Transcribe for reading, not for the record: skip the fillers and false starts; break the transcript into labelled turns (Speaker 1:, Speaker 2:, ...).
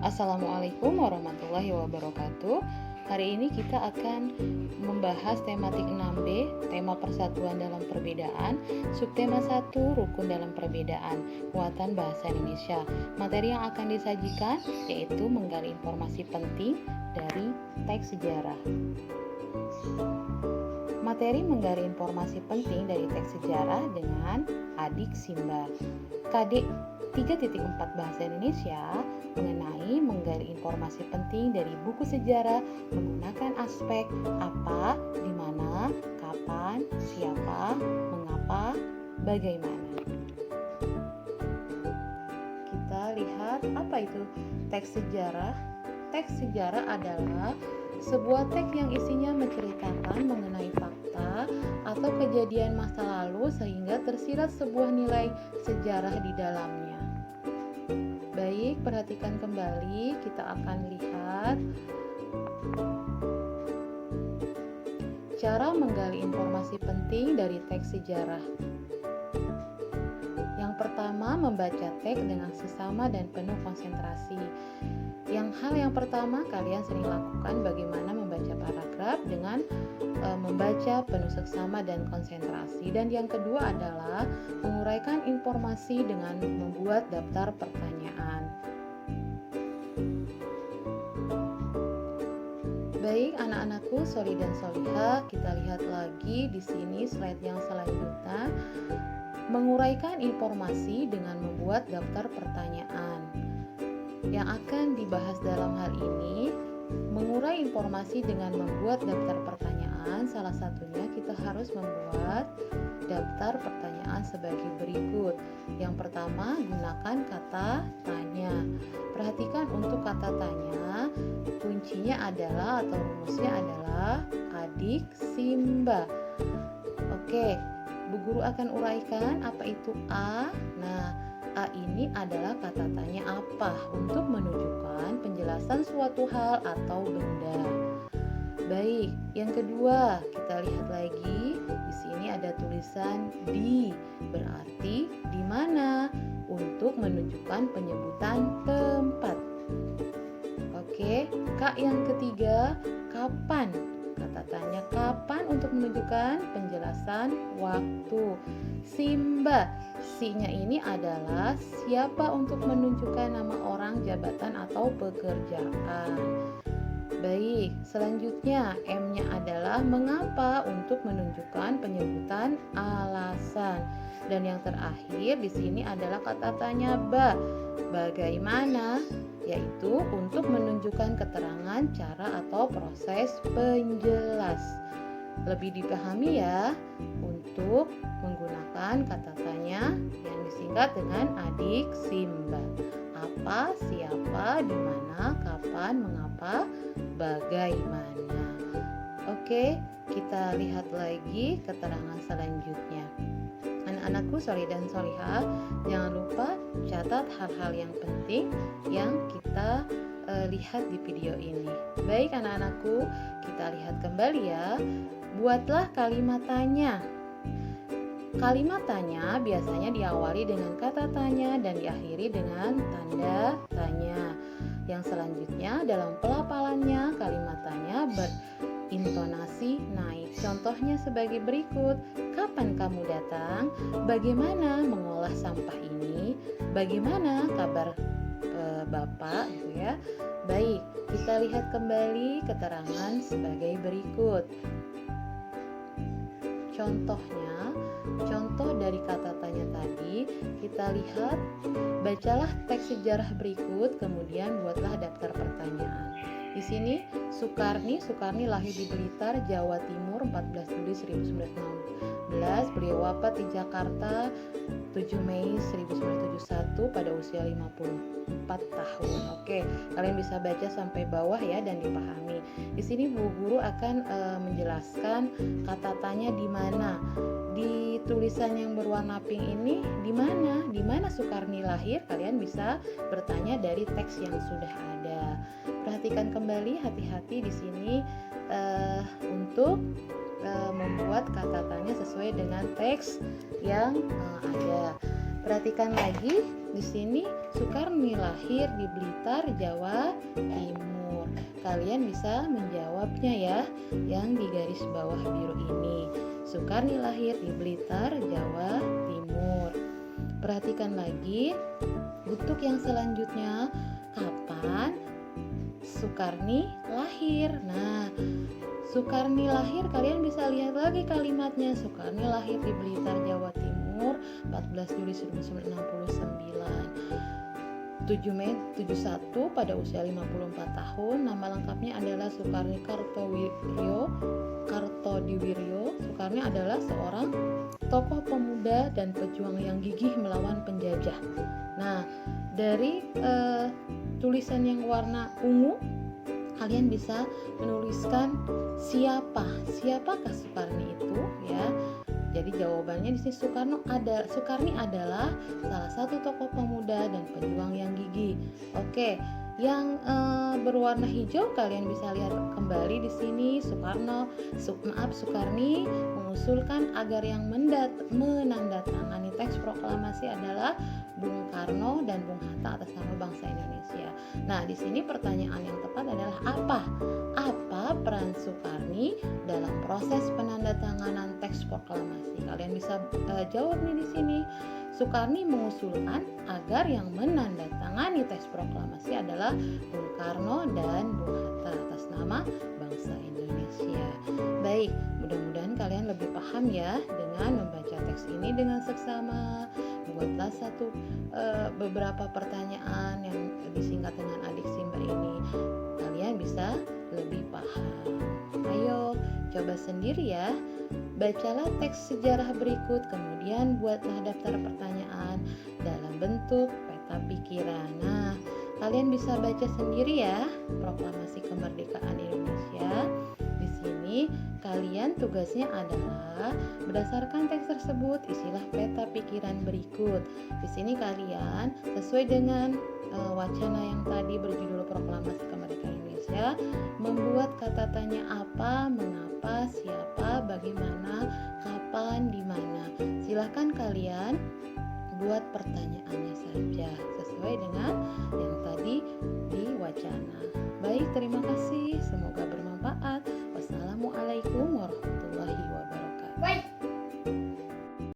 Speaker 1: Assalamualaikum warahmatullahi wabarakatuh. Hari ini kita akan membahas tematik 6B, tema persatuan dalam perbedaan, subtema 1, rukun dalam perbedaan, muatan bahasa Indonesia. Materi yang akan disajikan yaitu menggali informasi penting dari teks sejarah. Materi menggali informasi penting dari teks sejarah dengan Adik Simba. KD 3.4 Bahasa Indonesia mengenai menggali informasi penting dari buku sejarah menggunakan aspek apa, di mana, kapan, siapa, mengapa, bagaimana. Kita lihat apa itu teks sejarah. Teks sejarah adalah sebuah teks yang isinya menceritakan mengenai fakta atau kejadian masa lalu sehingga tersirat sebuah nilai sejarah di dalamnya. Baik, perhatikan kembali, kita akan lihat cara menggali informasi penting dari teks sejarah. Yang pertama, membaca teks dengan seksama dan penuh konsentrasi. Hal yang pertama kalian sering lakukan bagaimana membaca paragraf dengan membaca penuh seksama dan konsentrasi. Dan yang kedua adalah menguraikan informasi dengan membuat daftar pertanyaan. Baik, anak-anakku, soli dan solihah, kita lihat lagi di sini slide yang selanjutnya. Menguraikan informasi dengan membuat daftar pertanyaan. Yang akan dibahas dalam hal ini, mengurai informasi dengan membuat daftar pertanyaan. Salah satunya kita harus membuat daftar pertanyaan sebagai berikut. Yang pertama, gunakan kata tanya. Perhatikan untuk kata tanya, kuncinya adalah atau rumusnya adalah Adik Simba. Oke, Bu Guru akan uraikan apa itu A. Nah, A ini adalah kata tanya apa untuk menunjukkan penjelasan suatu hal atau benda. Baik, yang kedua kita lihat lagi. Di sini ada tulisan di, berarti di mana untuk menunjukkan penyebutan tempat. Oke, K yang ketiga, kapan? Kata tanya kapan untuk menunjukkan penjelasan waktu. Simba, si-nya ini adalah siapa untuk menunjukkan nama orang, jabatan, atau pekerjaan. Baik, selanjutnya M-nya adalah mengapa untuk menunjukkan penyebutan alasan. Dan yang terakhir di sini adalah kata tanya bagaimana, yaitu untuk menunjukkan keterangan cara atau proses penjelas. Lebih dipahami ya untuk menggunakan kata tanya yang disingkat dengan Adik Simba. Apa, siapa, di mana, kapan, mengapa, bagaimana. Oke, kita lihat lagi keterangan selanjutnya. Anak-anakku soli dan solihah, jangan lupa catat hal-hal yang penting yang kita lihat di video ini. Baik anak-anakku, kita lihat kembali ya. Buatlah kalimat tanya. Kalimat tanya biasanya diawali dengan kata tanya dan diakhiri dengan tanda tanya. Yang selanjutnya dalam pelafalannya kalimat tanya berintonasi naik. Contohnya sebagai berikut. Kapan kamu datang? Bagaimana mengolah sampah ini? Bagaimana kabar Bapak? Gitu ya. Baik, kita lihat kembali keterangan sebagai berikut. Contoh dari kata tanya tadi, kita lihat, bacalah teks sejarah berikut, kemudian buatlah daftar pertanyaan. Di sini Sukarni lahir di Blitar, Jawa Timur 14 Juli 1916. Beliau wafat di Jakarta 7 Mei 1971 pada usia 54 tahun. Oke, kalian bisa baca sampai bawah ya dan dipahami. Di sini Bu Guru akan menjelaskan kata tanya di mana. Di tulisan yang berwarna pink ini di mana? Di mana Sukarni lahir? Kalian bisa bertanya dari teks yang sudah ada. Perhatikan kembali, hati-hati di sini untuk membuat kata tanya sesuai dengan teks yang ada. Perhatikan lagi, di sini Sukarni lahir di Blitar, Jawa Timur. Kalian bisa menjawabnya ya, yang di garis bawah biru ini. Sukarni lahir di Blitar, Jawa Timur. Perhatikan lagi, untuk yang selanjutnya, kapan Sukarni lahir? Nah, Sukarni lahir, kalian bisa lihat lagi kalimatnya. Sukarni lahir di Blitar, Jawa Timur 14 Juli 1969. 7 Mei 71 pada usia 54 tahun. Nama lengkapnya adalah Sukarni Kartodiwiryo. Sukarni adalah seorang tokoh pemuda dan pejuang yang gigih melawan penjajah. Nah, dari tulisan yang warna ungu, kalian bisa menuliskan siapakah Sukarni itu ya. Jadi jawabannya di sini Sukarni adalah salah satu tokoh pemuda dan pejuang yang gigih. Oke, yang berwarna hijau kalian bisa lihat kembali di sini. Sukarni mengusulkan agar yang menandatangani teks proklamasi adalah Bung Karno dan Bung Hatta atas nama bangsa Indonesia. Nah, di sini pertanyaan yang tepat adalah apa peran Sukarni dalam proses penandatanganan teks proklamasi? Kalian bisa jawab nih di sini. Sukarni mengusulkan agar yang menandatangani teks proklamasi adalah Bung Karno dan Bung Hatta atas nama bangsa Indonesia. Baik, mudah-mudahan kalian lebih paham ya dengan membaca teks ini dengan seksama. Buatlah beberapa pertanyaan yang disingkat dengan adik Simba ini. Kalian bisa lebih paham. Ayo, coba sendiri ya. Bacalah teks sejarah berikut, kemudian buatlah daftar pertanyaan dalam bentuk peta pikiran. Nah, kalian bisa baca sendiri ya Proklamasi Kemerdekaan Indonesia. Di sini kalian tugasnya adalah berdasarkan teks tersebut isilah peta pikiran berikut. Di sini kalian sesuai dengan wacana yang tadi berjudul Proklamasi Kemerdekaan Indonesia, membuat kata tanya apa, mengapa, siapa, bagaimana, kapan, di mana. Silahkan kalian buat pertanyaannya saja sesuai dengan yang tadi di wacana. Baik, terima kasih. Semoga berhasil.